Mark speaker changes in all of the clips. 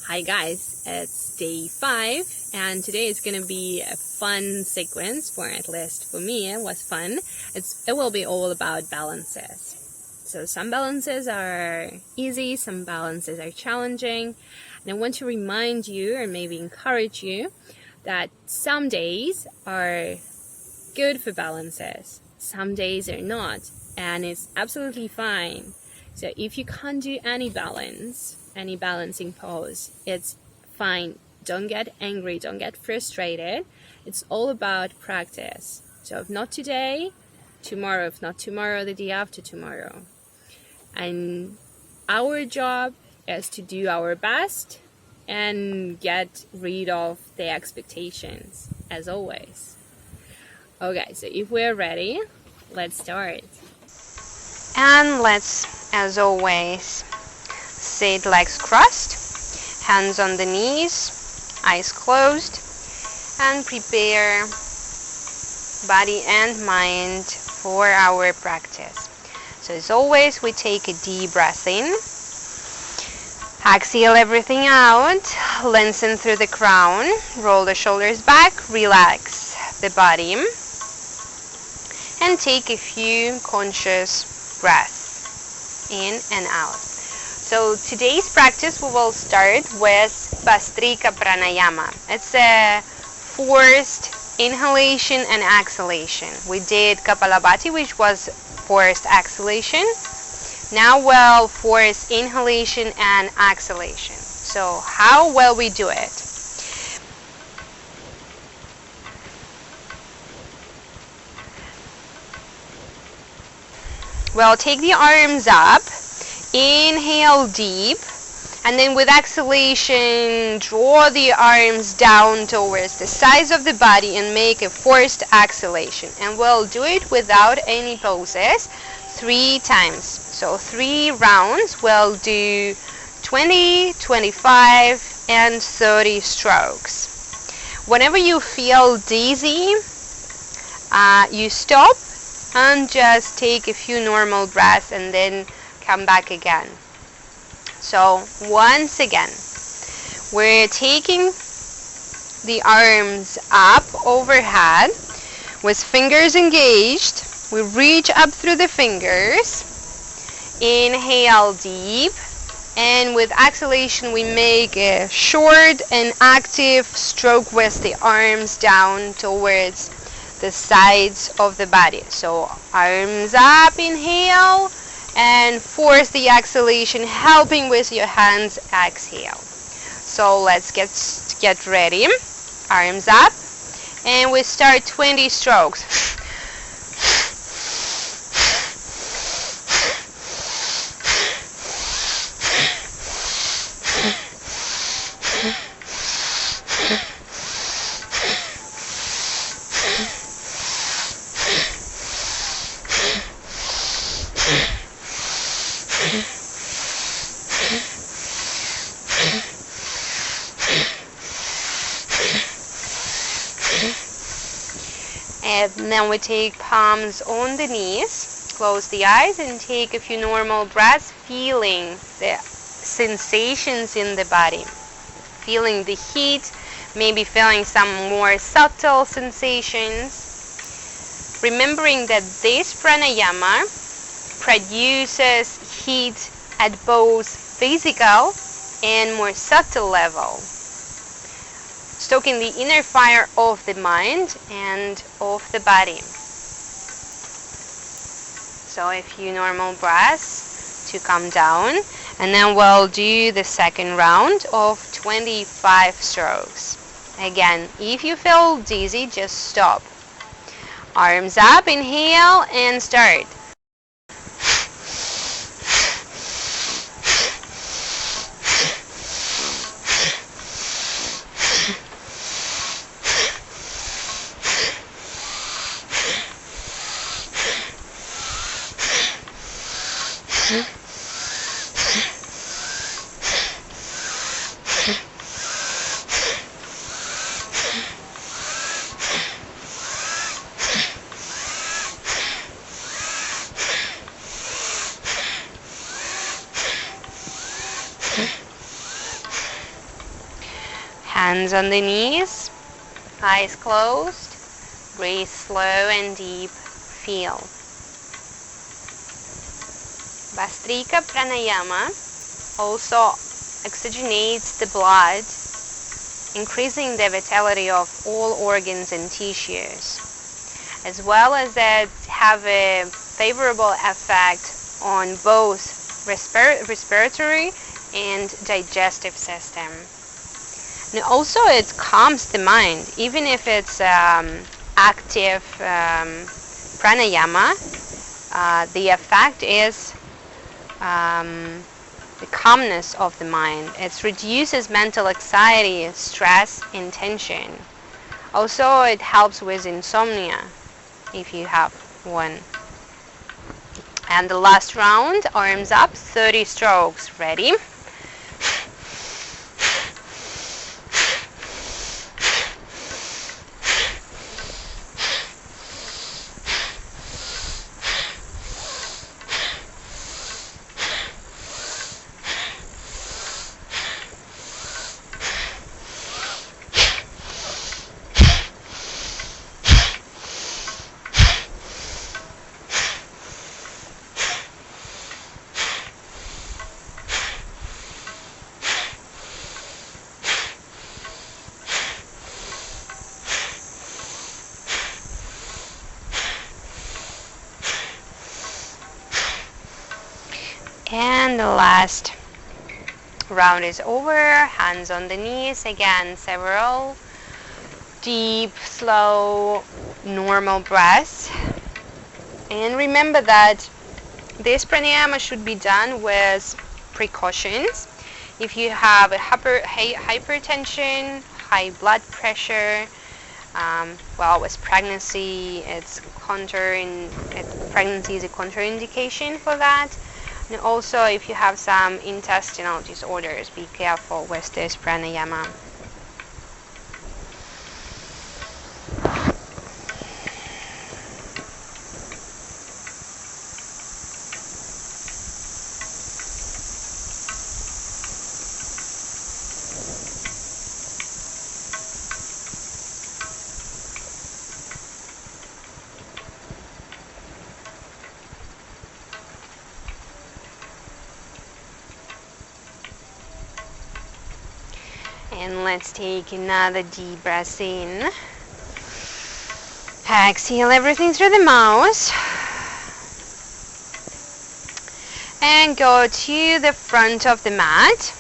Speaker 1: Hi guys, it's day 5 and today is going to be a fun sequence, for at least for me it was fun. It will be all about balances. So some balances are easy, some balances are challenging, and I want to remind you or maybe encourage you that some days are good for balances, some days are not, and it's absolutely fine. So if you can't do any balancing pose, it's fine. Don't get angry, don't get frustrated. It's all about practice. So if not today, tomorrow. If not tomorrow, the day after tomorrow. And our job is to do our best and get rid of the expectations, as always. Okay, so if we're ready, let's start.
Speaker 2: And let's, as always, sit legs crossed, hands on the knees, eyes closed, and prepare body and mind for our practice. So as always, we take a deep breath in, exhale everything out, lengthen through the crown, roll the shoulders back, relax the body, and take a few conscious breaths in and out. So today's practice we will start with Bhastrika Pranayama. It's a forced inhalation and exhalation. We did Kapalabhati, which was forced exhalation. Now we'll force inhalation and exhalation. So how will we do it? Well, take the arms up, inhale deep, and then with exhalation, draw the arms down towards the sides of the body and make a forced exhalation. And we'll do it without any pauses 3 times. So 3 rounds, we'll do 20, 25, and 30 strokes. Whenever you feel dizzy, you stop and just take a few normal breaths and then come back again. So once again, we're taking the arms up overhead with fingers engaged. We reach up through the fingers. Inhale deep, and with exhalation we make a short and active stroke with the arms down towards the sides of the body. So arms up, inhale, and force the exhalation, helping with your hands, exhale. So let's get ready. Arms up, and we start 20 strokes. And then we take palms on the knees, close the eyes, and take a few normal breaths, feeling the sensations in the body, feeling the heat, maybe feeling some more subtle sensations. Remembering that this pranayama produces heat at both physical and more subtle level, stoking the inner fire of the mind and of the body. So a few normal breaths to come down, and then we'll do the second round of 25 strokes. Again, if you feel dizzy, just stop. Arms up, inhale, and start. Hands on the knees, eyes closed. Breathe slow and deep. Feel. Bhastrika Pranayama also oxygenates the blood, increasing the vitality of all organs and tissues, as well as that have a favorable effect on both respiratory and digestive system. And also it calms the mind, even if it's active pranayama. The effect is the calmness of the mind. It reduces mental anxiety, stress, and tension. Also, it helps with insomnia if you have one. And the last round, arms up, 30 strokes. Ready? And the last round is over. Hands on the knees. Again, several deep, slow, normal breaths. And remember that this pranayama should be done with precautions. If you have a hypertension, high blood pressure, with pregnancy, pregnancy is a contraindication for that. And also, if you have some intestinal disorders, be careful with this pranayama. And let's take another deep breath in. Exhale everything through the mouth. And go to the front of the mat.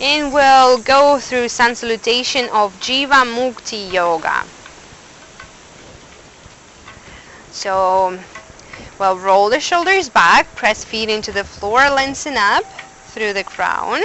Speaker 2: And we'll go through sun salutation of Jivamukti Yoga. So we'll roll the shoulders back, press feet into the floor, lengthen up through the crown.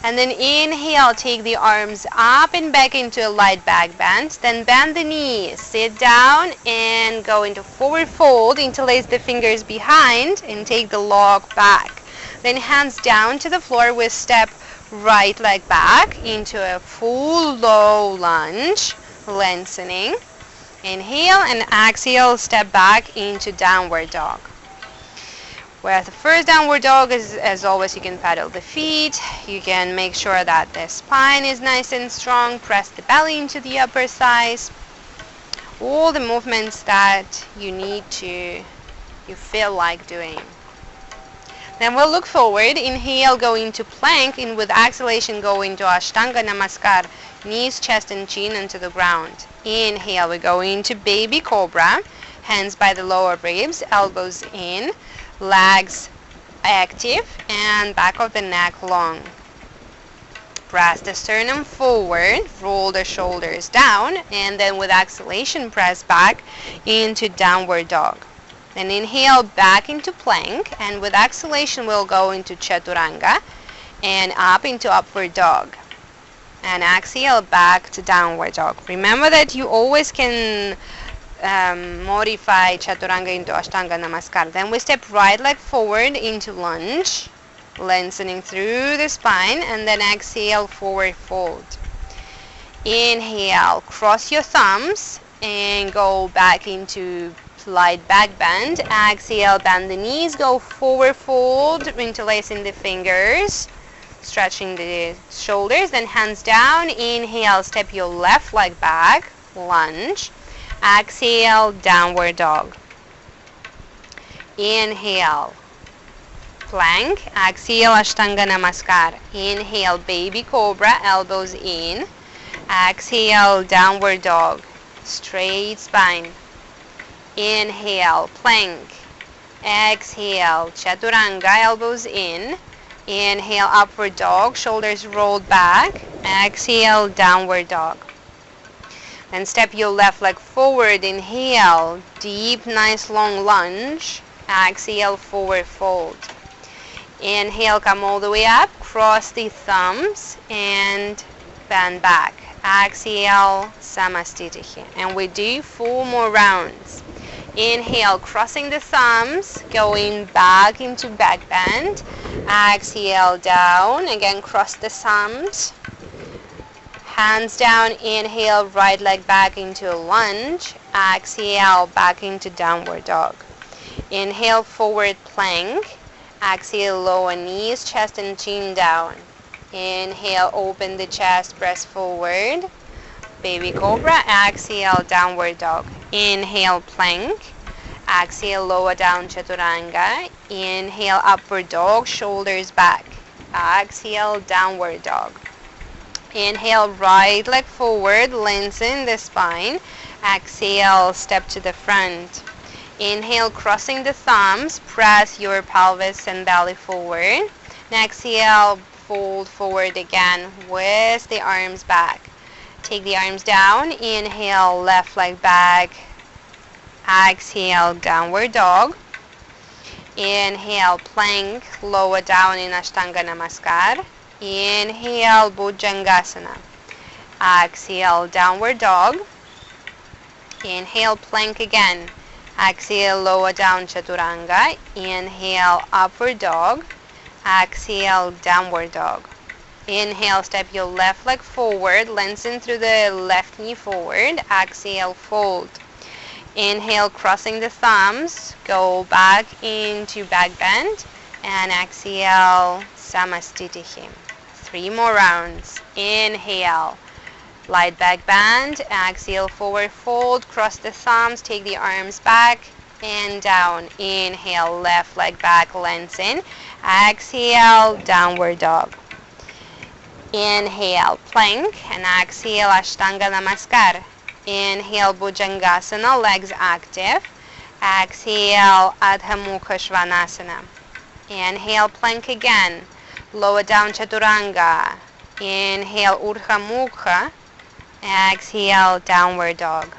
Speaker 2: And then inhale, take the arms up and back into a light back bend. Then bend the knees, sit down and go into forward fold. Interlace the fingers behind and take the log back. Then hands down to the floor with step right leg back into a full low lunge, lengthening. Inhale and exhale, step back into downward dog. With the first downward dog, as always, you can pedal the feet. You can make sure that the spine is nice and strong. Press the belly into the upper thighs. All the movements that you feel like doing. Then we'll look forward. Inhale, go into plank, and with exhalation, go into Ashtanga Namaskar. Knees, chest, and chin into the ground. Inhale, we go into baby cobra. Hands by the lower ribs, elbows in. Legs active and back of the neck long. Press the sternum forward, roll the shoulders down, and then with exhalation press back into downward dog. Then inhale back into plank, and with exhalation we'll go into chaturanga and up into upward dog. And exhale back to downward dog. Remember that you always can modify chaturanga into ashtanga namaskar. Then we step right leg forward into lunge, lengthening through the spine, and then exhale, forward fold. Inhale, cross your thumbs and go back into light back bend. Exhale, bend the knees, go forward fold, interlacing the fingers. stretching the shoulders, then hands down. Inhale, step your left leg back, lunge. Exhale, downward dog. Inhale, plank. Exhale, Ashtanga Namaskar. Inhale, baby cobra, elbows in. Exhale, downward dog, straight spine. Inhale, plank. Exhale, chaturanga, elbows in. Inhale, upward dog, shoulders rolled back. Exhale, downward dog. Then step your left leg forward. Inhale, deep, nice long lunge. Exhale, forward fold. Inhale, come all the way up, cross the thumbs and bend back. Exhale, Samastitihi. And we do 4 more rounds. Inhale, crossing the thumbs, going back into back bend. Exhale, down. Again, cross the thumbs. Hands down. Inhale, right leg back into a lunge. Exhale, back into downward dog. Inhale, forward plank. Exhale, lower knees, chest and chin down. Inhale, open the chest, press forward. Baby cobra. Exhale, downward dog. Inhale, plank. Exhale, lower down, chaturanga. Inhale, upward dog, shoulders back. Exhale, downward dog. Inhale, right leg forward, lengthen the spine. Exhale, step to the front. Inhale, crossing the thumbs, press your pelvis and belly forward. Exhale, fold forward again with the arms back. Take the arms down. Inhale, left leg back. Exhale, downward dog. Inhale, plank, lower down in Ashtanga Namaskar. Inhale, Bhujangasana. Exhale, downward dog. Inhale, plank again. Exhale, lower down, chaturanga. Inhale, upward dog. Exhale, downward dog. Inhale, step your left leg forward, lengthen through the left knee forward. Exhale, fold. Inhale, crossing the thumbs, go back into back bend. And exhale, Samastitihi. 3 more rounds. Inhale, light back bend. Exhale, forward fold, cross the thumbs, take the arms back and down. Inhale, left leg back, lengthen. Exhale, downward dog. Inhale, plank, and exhale, Ashtanga Namaskar. Inhale, Bhujangasana, legs active. Exhale, Adha Mukha Svanasana. Inhale, plank again. Lower down, chaturanga. Inhale, Urdhva Mukha. Exhale, downward dog.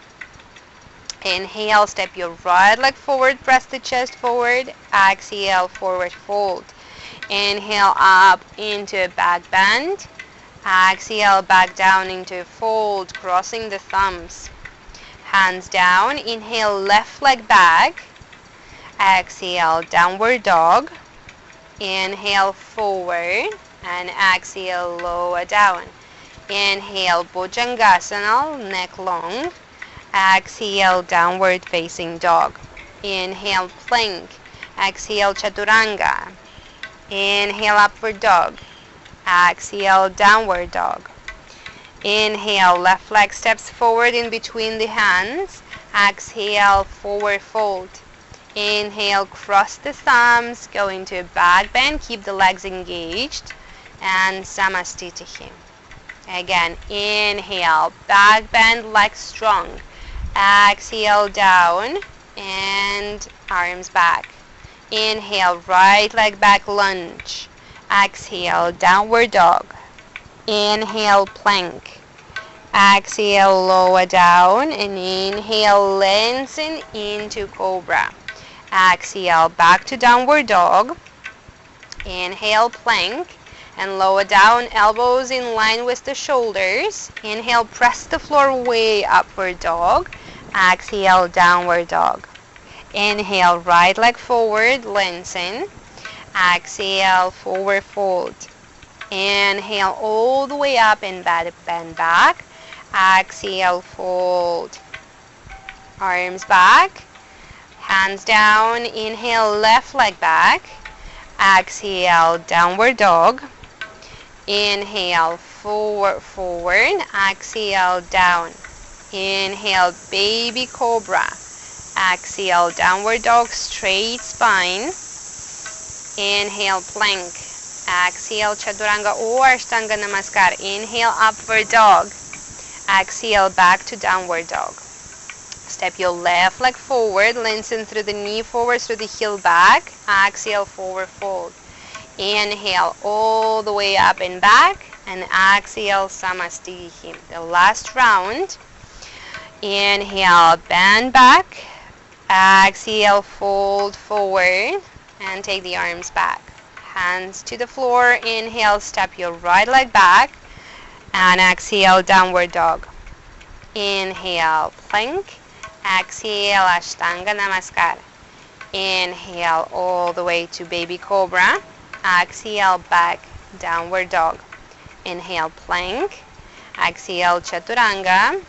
Speaker 2: Inhale, step your right leg forward, press the chest forward. Exhale, forward fold. Inhale, up into a back bend. Exhale, back down into a fold, crossing the thumbs. Hands down. Inhale, left leg back. Exhale, downward dog. Inhale, forward. And exhale, lower down. Inhale, Bhujangasana, neck long. Exhale, downward facing dog. Inhale, plank. Exhale, chaturanga. Inhale, upward dog. Exhale, downward dog. Inhale, left leg steps forward in between the hands. Exhale, forward fold. Inhale, cross the thumbs, go into a back bend, keep the legs engaged, and Samastitihi. Again, inhale, back bend, legs strong. Exhale, down, and arms back. Inhale, right leg back, lunge. Exhale, downward dog. Inhale, plank. Exhale, lower down, and inhale, lengthen into cobra. Exhale, back to downward dog. Inhale, plank, and lower down, elbows in line with the shoulders. Inhale, press the floor way, upward dog. Exhale, downward dog. Inhale, right leg forward, lengthen. Exhale, forward fold. Inhale, all the way up and bend back. Exhale, fold. Arms back. Hands down. Inhale, left leg back. Exhale, downward dog. Inhale, forward, forward. Exhale, down. Inhale, baby cobra. Exhale, downward dog, straight spine. Inhale, plank. Exhale, chaturanga or ashtanga namaskar. Inhale, upward dog. Exhale, back to downward dog. Step your left leg forward, lengthen through the knee forward, through the heel back. Exhale, forward fold. Inhale, all the way up and back. And exhale, Samastihim. The last round. Inhale, bend back. Exhale, fold forward. And take the arms back. Hands to the floor. Inhale, step your right leg back. And exhale, downward dog. Inhale, plank. Exhale, Ashtanga Namaskar. Inhale all the way to baby cobra. Exhale, back, downward dog. Inhale, plank. Exhale, chaturanga.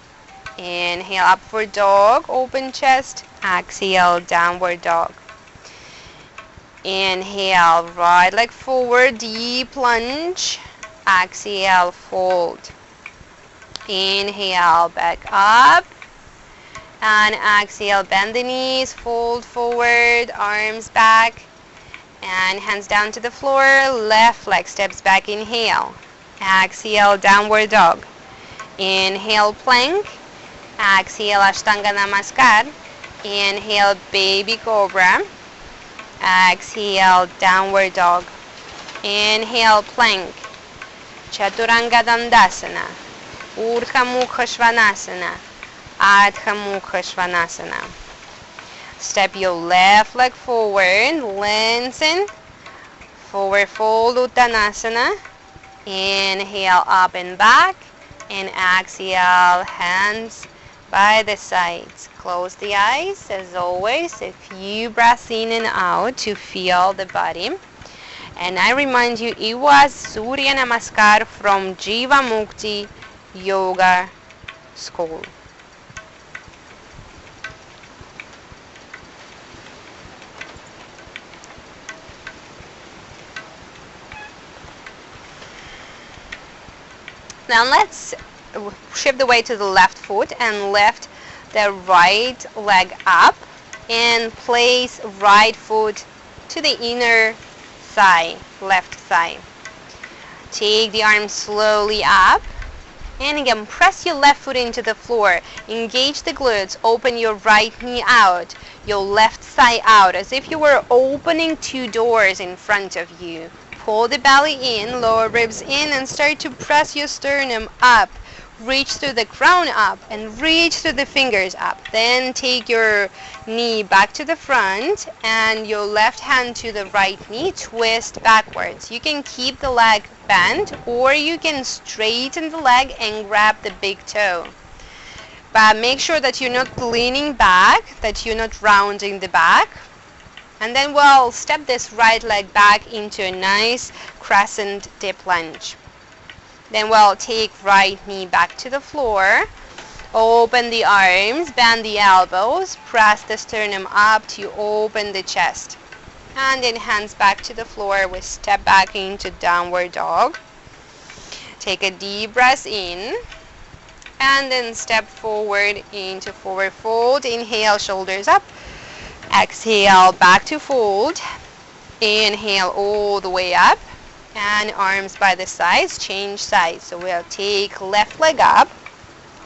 Speaker 2: Inhale, upward dog, open chest. Exhale, downward dog. Inhale, right leg forward, deep lunge. Exhale, fold. Inhale, back up. And exhale, bend the knees, fold forward, arms back. And hands down to the floor, left leg steps back, inhale. Exhale, downward dog. Inhale, plank. Exhale, Ashtanga Namaskar. Inhale, baby cobra. Exhale, downward dog. Inhale, plank. Chaturanga Dandasana. Urdhva Mukha Svanasana. Adha Mukha Svanasana. Step your left leg forward, lengthen. Forward fold Uttanasana. Inhale, up and back. And exhale, hands by the sides. Close the eyes, as always. A few breaths in and out to feel the body. And I remind you, it was Surya Namaskar from Jivamukti Yoga School. Now let's shift the weight to the left foot and lift the right leg up and place right foot to the inner thigh, left thigh. Take the arms slowly up and again press your left foot into the floor. Engage the glutes, open your right knee out, your left thigh out as if you were opening two doors in front of you. Pull the belly in, lower ribs in, and start to press your sternum up. Reach through the crown up and reach through the fingers up. Then take your knee back to the front and your left hand to the right knee. Twist backwards. You can keep the leg bent or you can straighten the leg and grab the big toe. But make sure that you're not leaning back, that you're not rounding the back. And then we'll step this right leg back into a nice crescent dip lunge. Then we'll take right knee back to the floor. Open the arms, bend the elbows, press the sternum up to open the chest. And then hands back to the floor. We step back into downward dog. Take a deep breath in. And then step forward into forward fold. Inhale, shoulders up. Exhale, back to fold. Inhale all the way up. And arms by the sides, change sides. So we'll take left leg up.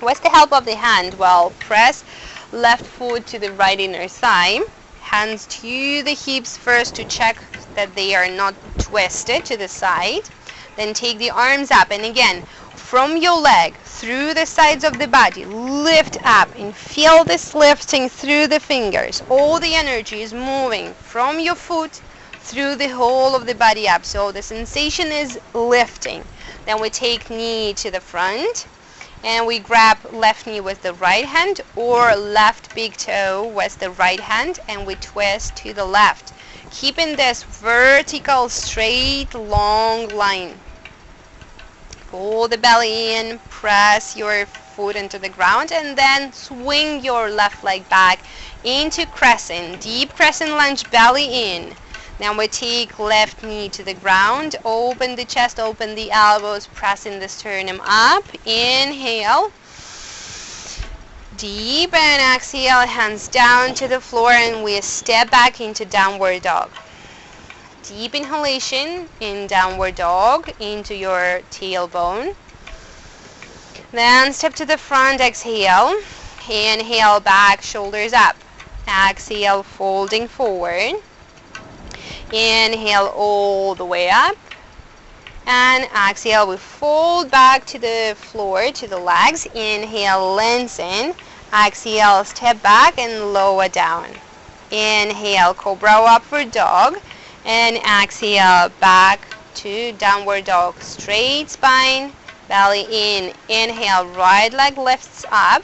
Speaker 2: With the help of the hand, we'll press left foot to the right inner thigh. Hands to the hips first to check that they are not twisted to the side. Then take the arms up and again, from your leg, through the sides of the body, lift up and feel this lifting through the fingers. All the energy is moving from your foot through the whole of the body up. So the sensation is lifting. Then we take knee to the front and we grab left knee with the right hand or left big toe with the right hand and we twist to the left. Keeping this vertical, straight, long line. Pull the belly in, press your foot into the ground and then swing your left leg back into crescent. Deep crescent lunge, belly in. Then we take left knee to the ground, open the chest, open the elbows, pressing the sternum up. Inhale. Deep, and exhale, hands down to the floor, and we step back into downward dog. Deep inhalation in downward dog into your tailbone. Then step to the front, exhale. Inhale, back, shoulders up. Exhale, folding forward. Inhale all the way up. And exhale, we fold back to the floor, to the legs. Inhale, lengthen. Exhale, step back and lower down. Inhale, cobra upward dog. And exhale, back to downward dog. Straight spine, belly in. Inhale, right leg lifts up.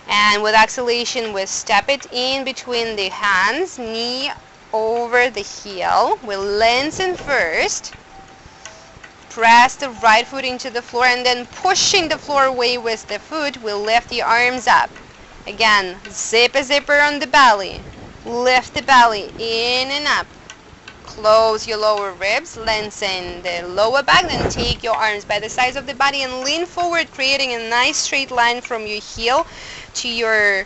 Speaker 2: And with exhalation, we step it in between the hands, knee over the heel. We lengthen first. Press the right foot into the floor, and then pushing the floor away with the foot, we'll lift the arms up. Again, zip a zipper on the belly. Lift the belly in and up. Close your lower ribs, lengthen the lower back, then take your arms by the sides of the body and lean forward, creating a nice straight line from your heel to your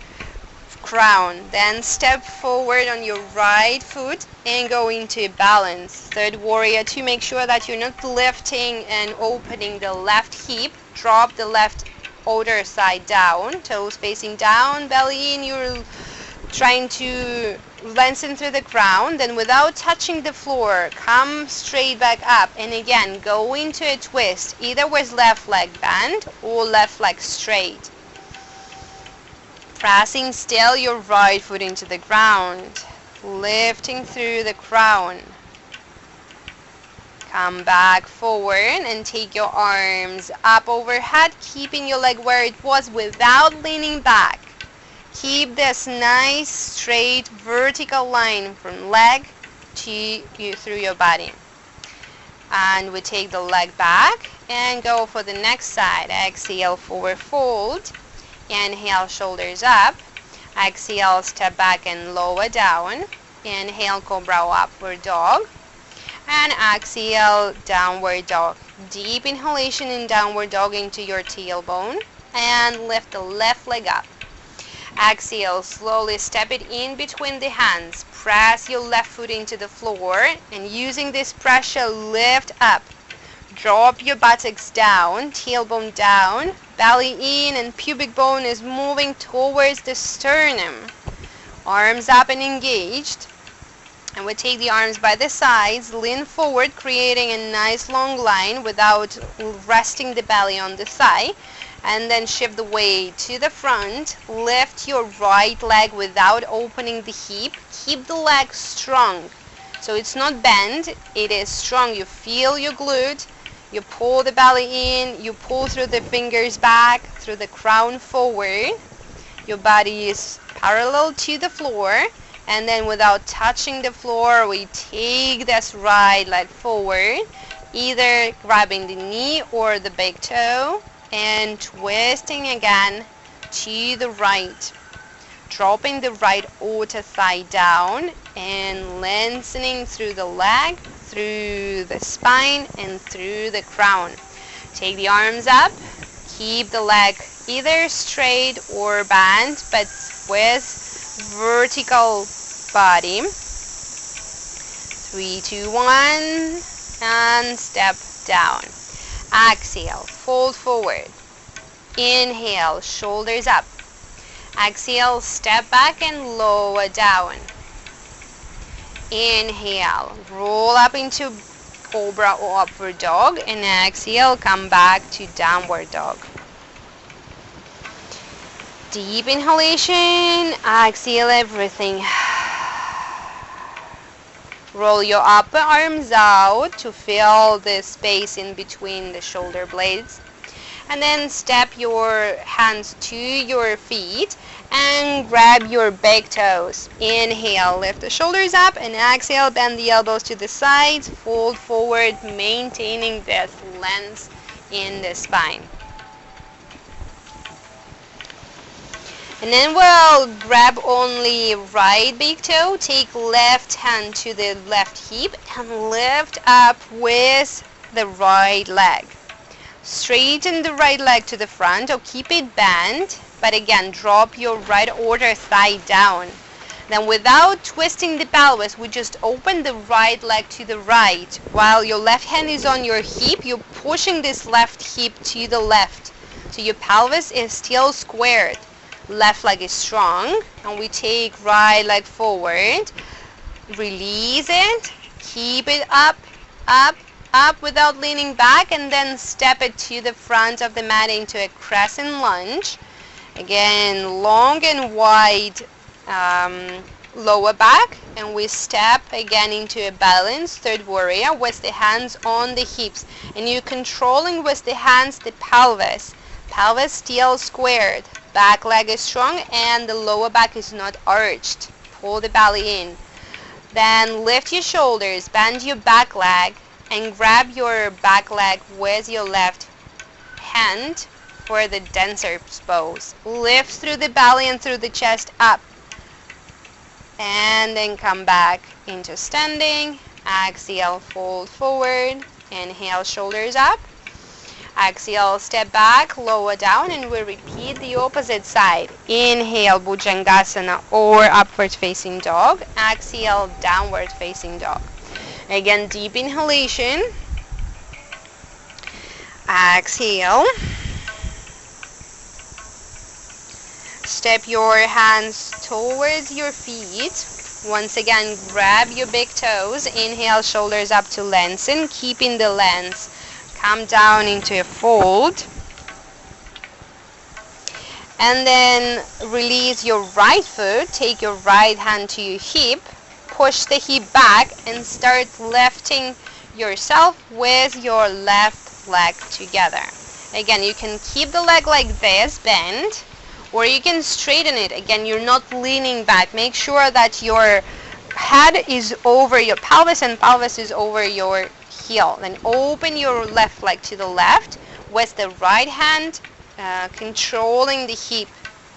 Speaker 2: crown. Then step forward on your right foot and go into balance. Third warrior, to make sure that you're not lifting and opening the left hip. Drop the left outer side down, toes facing down, belly in. You're trying to lengthen through the crown. Then without touching the floor, come straight back up, and again go into a twist, either with left leg bent or left leg straight. Pressing still your right foot into the ground, lifting through the crown. Come back forward and take your arms up overhead, keeping your leg where it was without leaning back. Keep this nice straight vertical line from leg to you through your body. And we take the leg back and go for the next side. Exhale, forward fold. Inhale, shoulders up. Exhale, step back and lower down. Inhale, cobra upward dog. And exhale, downward dog. Deep inhalation in downward dog into your tailbone. And lift the left leg up. Exhale, slowly step it in between the hands. Press your left foot into the floor. And using this pressure, lift up. Drop your buttocks down, tailbone down, belly in, and pubic bone is moving towards the sternum. Arms up and engaged. And we take the arms by the sides, lean forward, creating a nice long line without resting the belly on the thigh. And then shift the weight to the front. Lift your right leg without opening the hip. Keep the leg strong. So it's not bent, it is strong. You feel your glute. You pull the belly in, you pull through the fingers back, through the crown forward. Your body is parallel to the floor. And then without touching the floor, we take this right leg forward, either grabbing the knee or the big toe, and twisting again to the right. Dropping the right outer thigh down and lengthening through the leg, through the spine, and through the crown. Take the arms up. Keep the leg either straight or bent, but with vertical body. 3, 2, 1, and step down. Exhale, fold forward. Inhale, shoulders up. Exhale, step back and lower down. Inhale, roll up into cobra or upward dog, and exhale, come back to downward dog. Deep inhalation, exhale everything. Roll your upper arms out to fill the space in between the shoulder blades. And then step your hands to your feet and grab your big toes. Inhale, lift the shoulders up, and exhale, bend the elbows to the sides, fold forward, maintaining this length in the spine. And then we'll grab only right big toe, take left hand to the left hip and lift up with the right leg. Straighten the right leg to the front or keep it bent, but again drop your right outer thigh down. Then without twisting the pelvis, we just open the right leg to the right. While your left hand is on your hip, you're pushing this left hip to the left. So your pelvis is still squared. Left leg is strong, and we take right leg forward, release it, keep it up, up, up without leaning back, and then step it to the front of the mat into a crescent lunge. Again, long and wide lower back, and we step again into a balanced third warrior with the hands on the hips, and you're controlling with the hands the pelvis. Pelvis still squared. Back leg is strong and the lower back is not arched. Pull the belly in. Then lift your shoulders, bend your back leg, and grab your back leg with your left hand for the dancer pose. Lift through the belly and through the chest up. And then come back into standing. Exhale, fold forward. Inhale, shoulders up. Exhale, step back, lower down, and we repeat the opposite side. Inhale, Bhujangasana or upward facing dog. Exhale, downward facing dog. Again, deep inhalation. Exhale. Step your hands towards your feet. Once again, grab your big toes. Inhale, shoulders up to lengthen, keeping the length. Come down into a fold. And then release your right foot. Take your right hand to your hip. Push the hip back and start lifting yourself with your left leg together. Again, you can keep the leg like this, bent, or you can straighten it. Again, you're not leaning back. Make sure that your head is over your pelvis and pelvis is over your heel. Then open your left leg to the left with the right hand controlling the hip.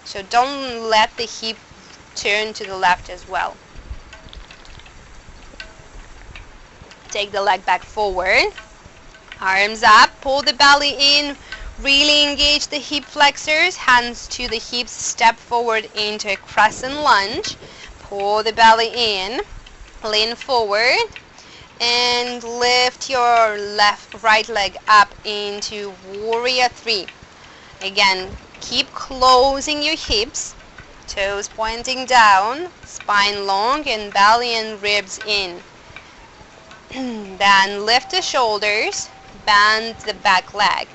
Speaker 2: So don't let the hip turn to the left as well. Take the leg back forward. Arms up. Pull the belly in. Really engage the hip flexors. Hands to the hips. Step forward into a crescent lunge. Pull the belly in. Lean forward. And lift your right leg up into warrior 3. Again, keep closing your hips, toes pointing down, spine long and belly and ribs in. Then lift the shoulders, bend the back leg.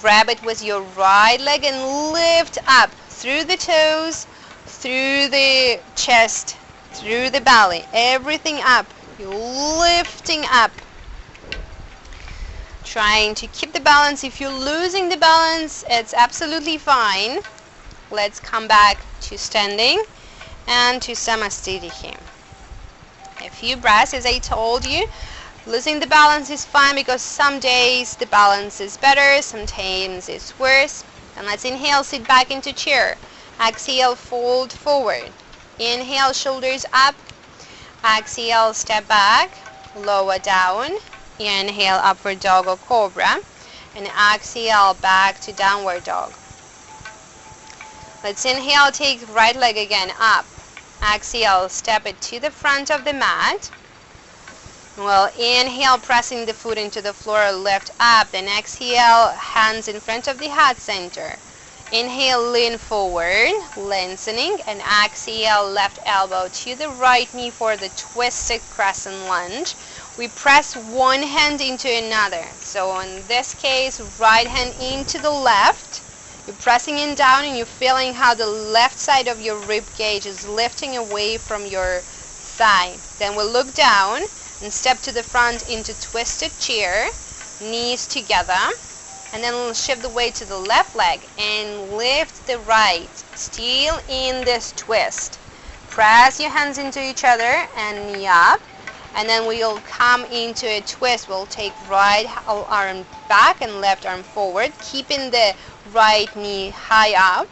Speaker 2: Grab it with your right leg and lift up through the toes, through the chest, through the belly, everything up. You're lifting up. Trying to keep the balance. If you're losing the balance, it's absolutely fine. Let's come back to standing and to Samasthiti. A few breaths, as I told you. Losing the balance is fine because some days the balance is better, sometimes it's worse. And let's inhale, sit back into chair. Exhale, fold forward. Inhale, shoulders up. Exhale, step back, lower down. Inhale, upward dog or cobra. And exhale, back to downward dog. Let's inhale, take right leg again up. Exhale, step it to the front of the mat. Well, inhale, pressing the foot into the floor, lift up. Then exhale, hands in front of the heart center. Inhale, lean forward, lengthening, and exhale, left elbow to the right knee for the twisted crescent lunge. We press one hand into another. So in this case, right hand into the left. You're pressing in down and you're feeling how the left side of your rib cage is lifting away from your thigh. Then we'll look down and step to the front into twisted chair, knees together. And then we'll shift the weight to the left leg and lift the right, still in this twist. Press your hands into each other and knee up. And then we'll come into a twist. We'll take right arm back and left arm forward, keeping the right knee high up.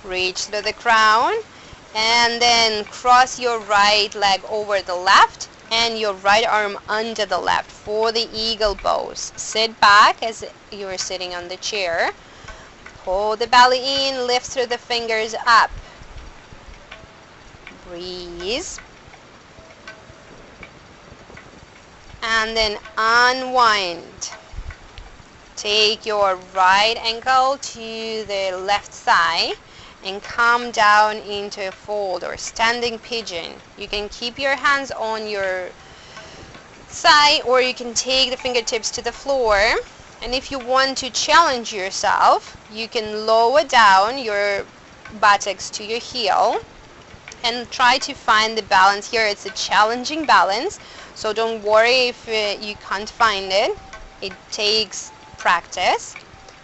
Speaker 2: Reach through the crown, and then cross your right leg over the left and your right arm under the left for the eagle pose. Sit back as you're sitting on the chair. Pull the belly in, lift through the fingers up. Breathe. And then unwind. Take your right ankle to the left thigh and come down into a fold or standing pigeon. You can keep your hands on your thigh or you can take the fingertips to the floor. And if you want to challenge yourself, you can lower down your buttocks to your heel and try to find the balance here. It's a challenging balance, so don't worry if you can't find it. It takes practice.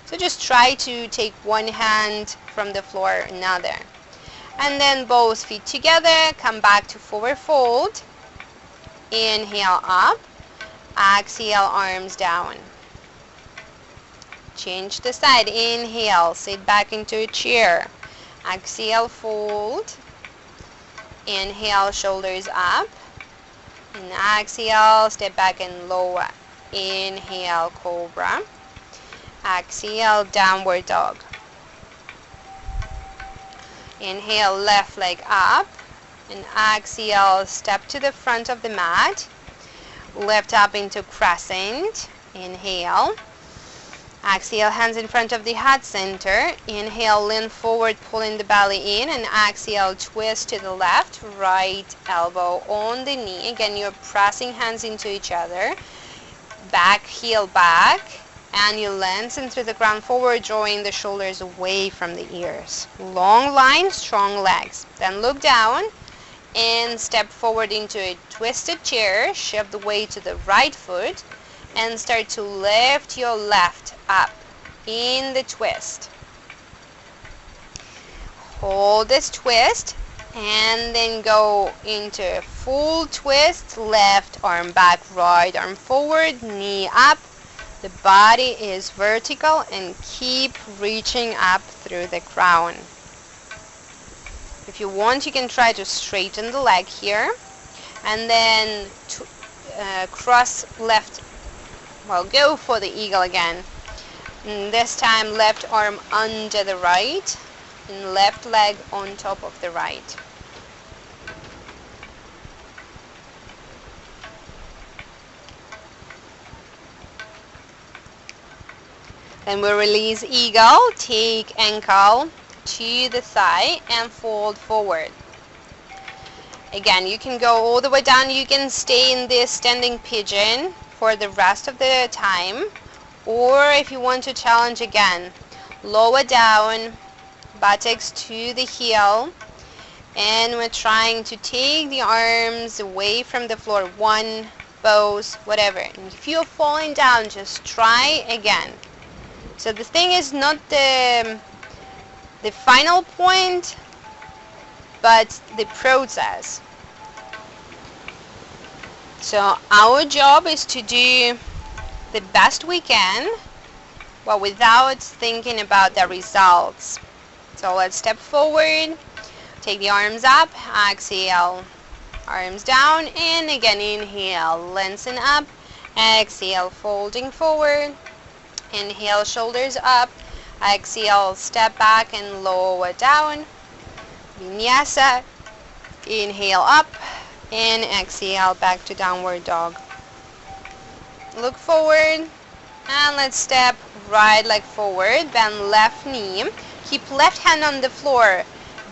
Speaker 2: So just try to take one hand from the floor, another. And then both feet together, come back to forward fold. Inhale up, exhale arms down. Change the side, inhale, sit back into a chair. Exhale, fold. Inhale, shoulders up. And exhale, step back and lower. Inhale, cobra. Exhale, downward dog. Inhale, left leg up. And exhale, step to the front of the mat. Lift up into crescent. Inhale. Exhale, hands in front of the heart center. Inhale, lean forward, pulling the belly in. And exhale, twist to the left, right elbow on the knee. Again, you're pressing hands into each other. Back heel back. And you lengthen through the ground forward, drawing the shoulders away from the ears. Long line, strong legs. Then look down and step forward into a twisted chair. Shift the weight to the right foot and start to lift your left up in the twist. Hold this twist and then go into a full twist. Left arm back, right arm forward, knee up. The body is vertical and keep reaching up through the crown. If you want, you can try to straighten the leg here and then cross left. Well, go for the eagle again. And this time left arm under the right and left leg on top of the right. Then we release eagle, take ankle to the thigh and fold forward. Again, you can go all the way down. You can stay in this standing pigeon for the rest of the time. Or if you want to challenge again, lower down, buttocks to the heel. And we're trying to take the arms away from the floor. One, both, whatever. And if you're falling down, just try again. So the thing is not the final point, but the process. So our job is to do the best we can, but without thinking about the results. So let's step forward, take the arms up, exhale, arms down, and again inhale, lengthen up, exhale, folding forward. Inhale, shoulders up. Exhale, step back and lower down. Vinyasa. Inhale up and exhale back to downward dog. Look forward and let's step right leg forward. Bend left knee. Keep left hand on the floor.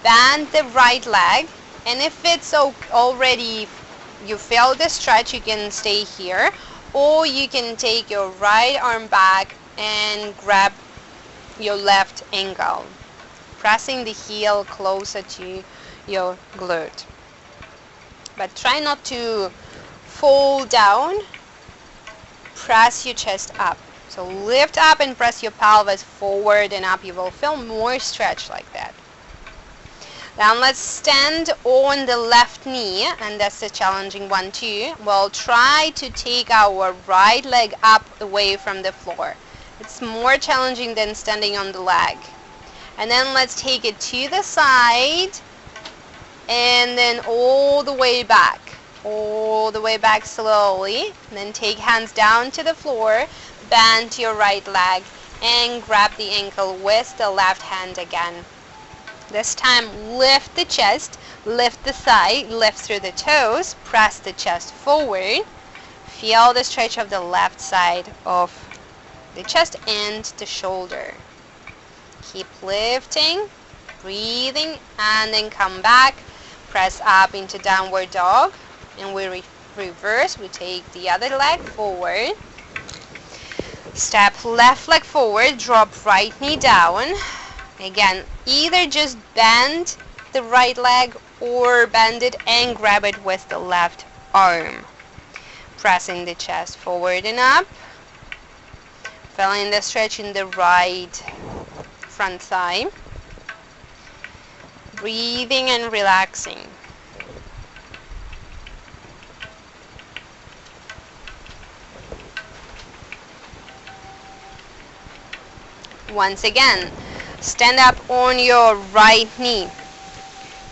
Speaker 2: Bend the right leg. And if it's already you feel the stretch, you can stay here. Or you can take your right arm back and grab your left ankle, pressing the heel closer to your glute. But try not to fall down. Press your chest up. So lift up and press your pelvis forward and up. You will feel more stretch like that. Then let's stand on the left knee, and that's a challenging one too. We'll try to take our right leg up away from the floor. It's more challenging than standing on the leg. And then let's take it to the side and then all the way back. All the way back slowly. And then take hands down to the floor, bend your right leg and grab the ankle with the left hand again. This time lift the chest, lift the thigh, lift through the toes, press the chest forward. Feel the stretch of the left side of the chest and the shoulder. Keep lifting, breathing, and then come back. Press up into downward dog, and we reverse. We take the other leg forward. Step left leg forward, drop right knee down. Again, either just bend the right leg or bend it and grab it with the left arm. Pressing the chest forward and up. Feeling the stretch in the right front thigh. Breathing and relaxing. Once again, stand up on your right knee.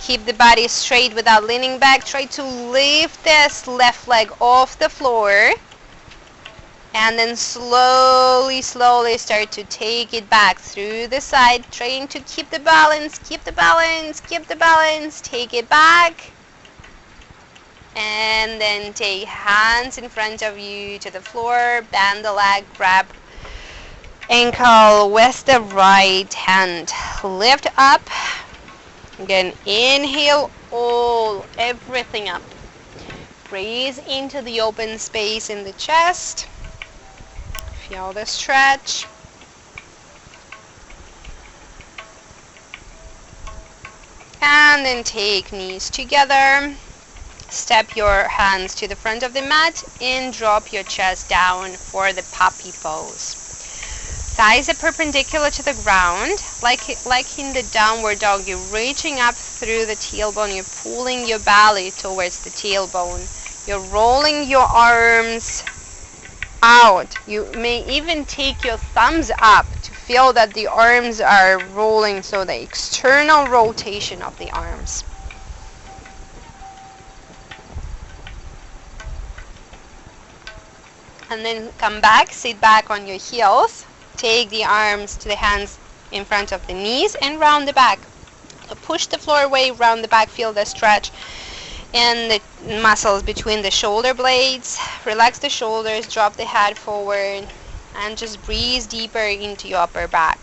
Speaker 2: Keep the body straight without leaning back. Try to lift this left leg off the floor. And then slowly start to take it back through the side, trying to keep the balance, keep the balance, keep the balance. Take it back. And then take hands in front of you to the floor, bend the leg, grab ankle with the right hand. Lift up. Again, inhale everything up. Breathe into the open space in the chest. Feel the stretch. And then take knees together. Step your hands to the front of the mat and drop your chest down for the puppy pose. Thighs are perpendicular to the ground. Like in the downward dog, you're reaching up through the tailbone. You're pulling your belly towards the tailbone. You're rolling your arms out. You may even take your thumbs up to feel that the arms are rolling, so the external rotation of the arms. And then come back, sit back on your heels. Take the arms to the hands in front of the knees and round the back. So push the floor away, round the back, feel the stretch and the muscles between the shoulder blades. Relax the shoulders, drop the head forward, and just breathe deeper into your upper back.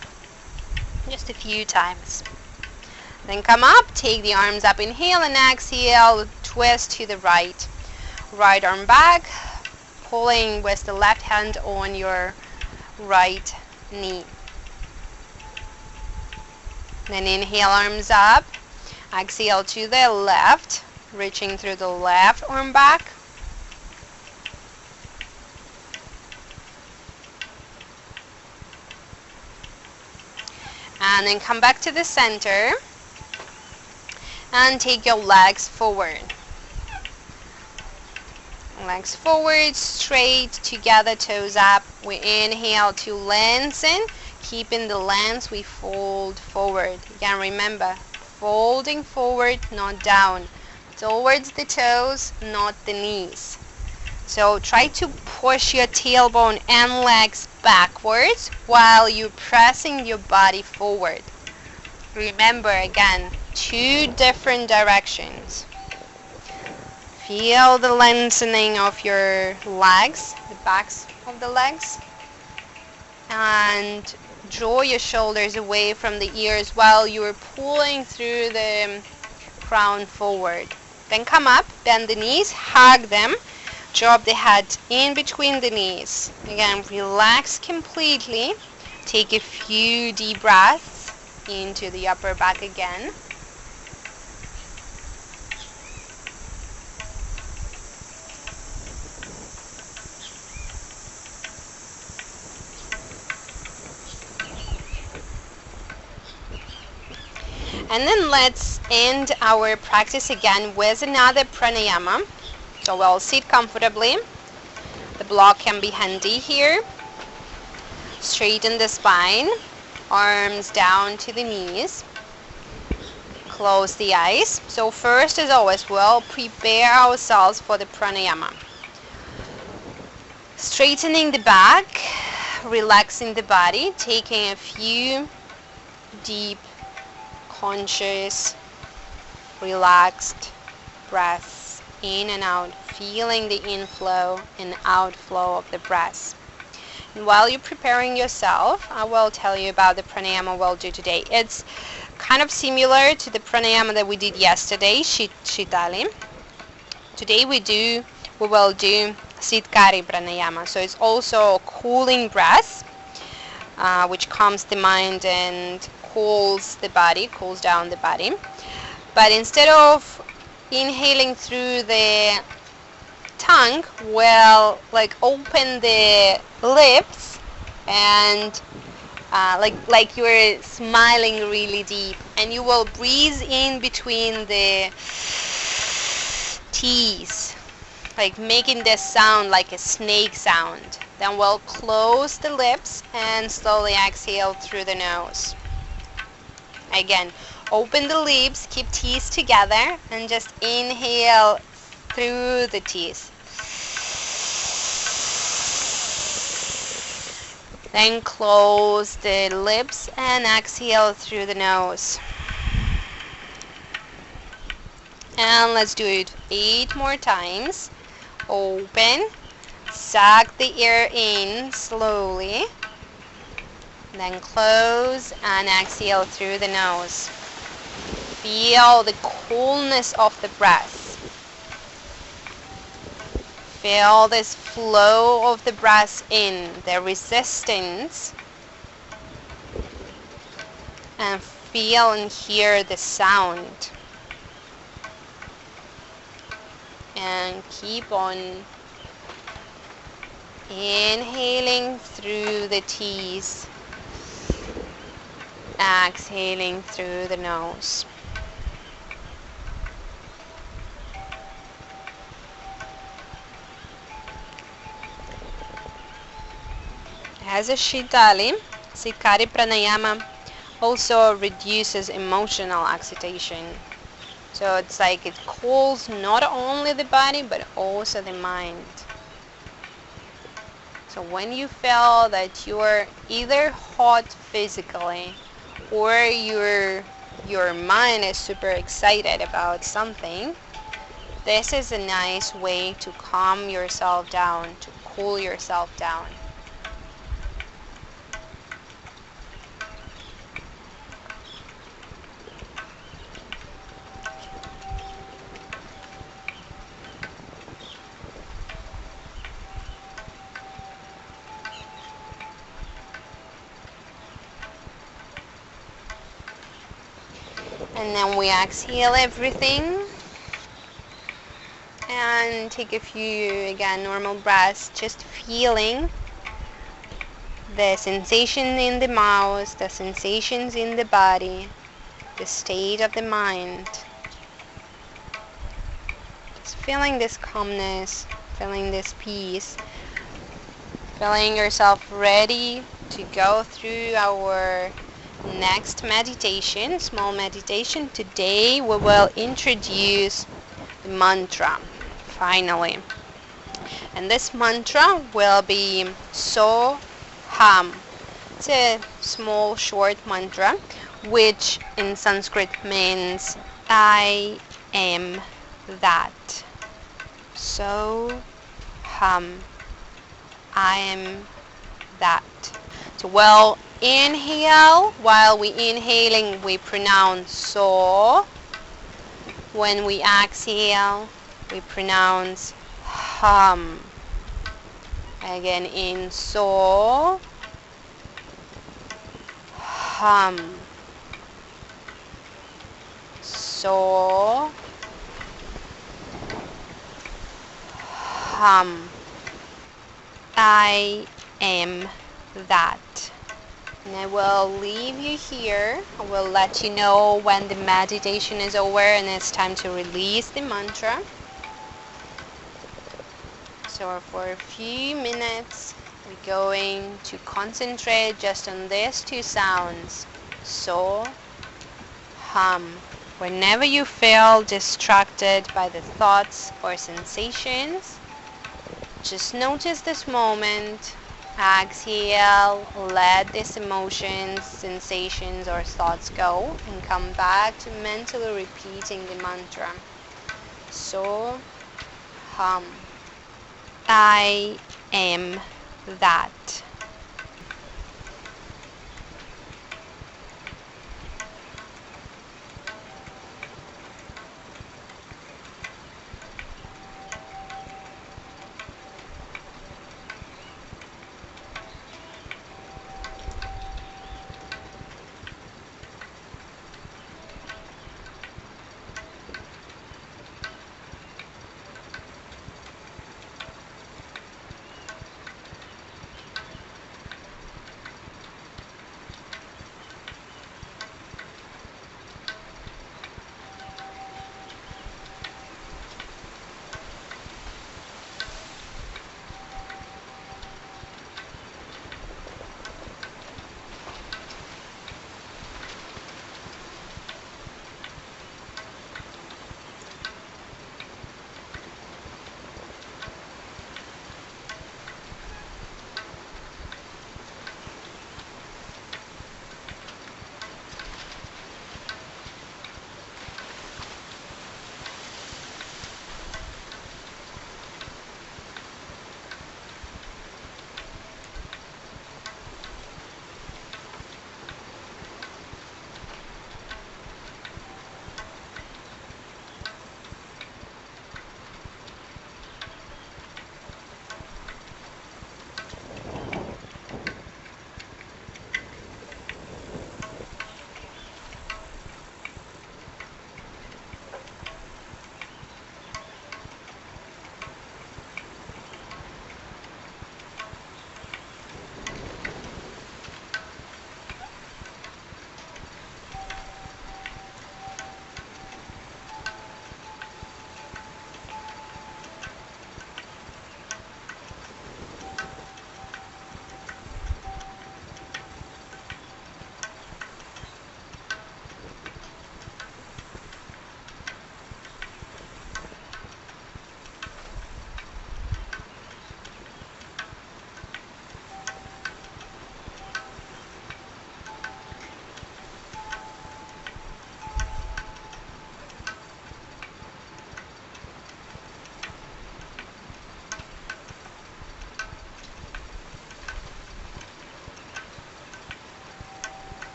Speaker 2: Just a few times. Then come up, take the arms up, inhale and exhale, twist to the right. Right arm back, pulling with the left hand on your right knee. Then inhale, arms up, exhale to the left, reaching through the left arm back. And then come back to the center and take your legs forward. Legs forward, straight, together, toes up. We inhale to lengthen. Keeping the length, we fold forward. Again, remember, folding forward, not down. Towards the toes, not the knees. So try to push your tailbone and legs backwards while you're pressing your body forward. Remember, again, 2 different directions. Feel the lengthening of your legs, the backs of the legs. And draw your shoulders away from the ears while you're pulling through the crown forward. Then come up, bend the knees, hug them, drop the head in between the knees. Again, relax completely. Take a few deep breaths into the upper back again. And then let's end our practice again with another pranayama. So we'll sit comfortably. The block can be handy here. Straighten the spine. Arms down to the knees. Close the eyes. So first, as always, we'll prepare ourselves for the pranayama. Straightening the back, relaxing the body, taking a few deep, conscious, relaxed breaths in and out, feeling the inflow and outflow of the breath. And while you're preparing yourself, I will tell you about the pranayama we'll do today. It's kind of similar to the pranayama that we did yesterday, Shitali. Today we will do Sitkari Pranayama. So it's also a cooling breath, which calms the mind and cools down the body. But instead of inhaling through the tongue, we'll open the lips and like you're smiling really deep, and you will breathe in between the teeth, making this sound like a snake sound. Then we'll close the lips and slowly exhale through the nose. Again, open the lips, keep teeth together, and just inhale through the teeth. Then close the lips and exhale through the nose. And let's do it 8 more times. Open, suck the air in slowly, then close and exhale through the nose. Feel the coolness of the breath. Feel this flow of the breath in, the resistance, and feel and hear the sound. And keep on inhaling through the teeth, exhaling through the nose. As a Sitkari Pranayama also reduces emotional excitation. So it's it cools not only the body but also the mind. So when you feel that you're either hot physically or your mind is super excited about something, this is a nice way to calm yourself down, to cool yourself down. And then we exhale everything and take a few, again, normal breaths, just feeling the sensation in the mouth, the sensations in the body, the state of the mind. Just feeling this calmness, feeling this peace, feeling yourself ready to go through our next meditation, small meditation. Today we will introduce the mantra, finally. And this mantra will be So Ham. It's a small short mantra which in Sanskrit means I am that. So Ham. I am that. So we'll inhale. While we inhaling, we pronounce so. When we exhale, we pronounce hum. Again, in so, hum. So, hum. I am that. And I will leave you here. I will let you know when the meditation is over and it's time to release the mantra. So for a few minutes, We're going to concentrate just on these two sounds, so, hum. Whenever you feel distracted by the thoughts or sensations, just notice this moment. Exhale, let these emotions, sensations, or thoughts go, and come back to mentally repeating the mantra. So, hum. I am that.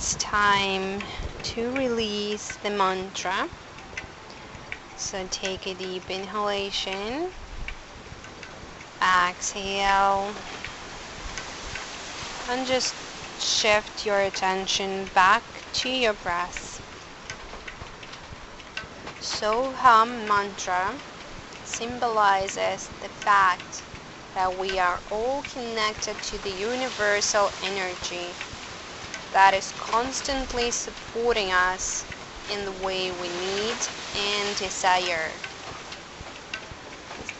Speaker 2: it's time to release the mantra. So take a deep inhalation, exhale, and just shift your attention back to your breath. Soham mantra symbolizes the fact that we are all connected to the universal energy that is constantly supporting us in the way we need and desire.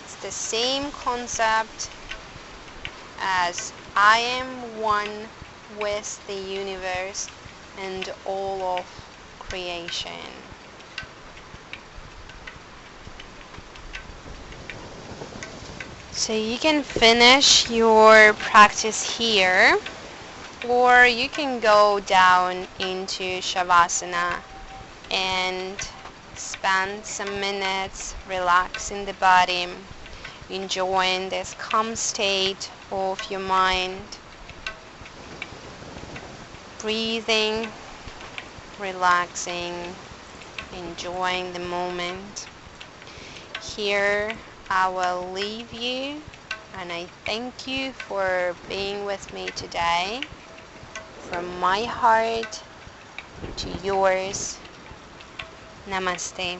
Speaker 2: It's the same concept as I am one with the universe and all of creation. So you can finish your practice here, or you can go down into Shavasana and spend some minutes relaxing the body, enjoying this calm state of your mind, breathing, relaxing, enjoying the moment. Here I will leave you, and I thank you for being with me today. From my heart to yours, Namaste.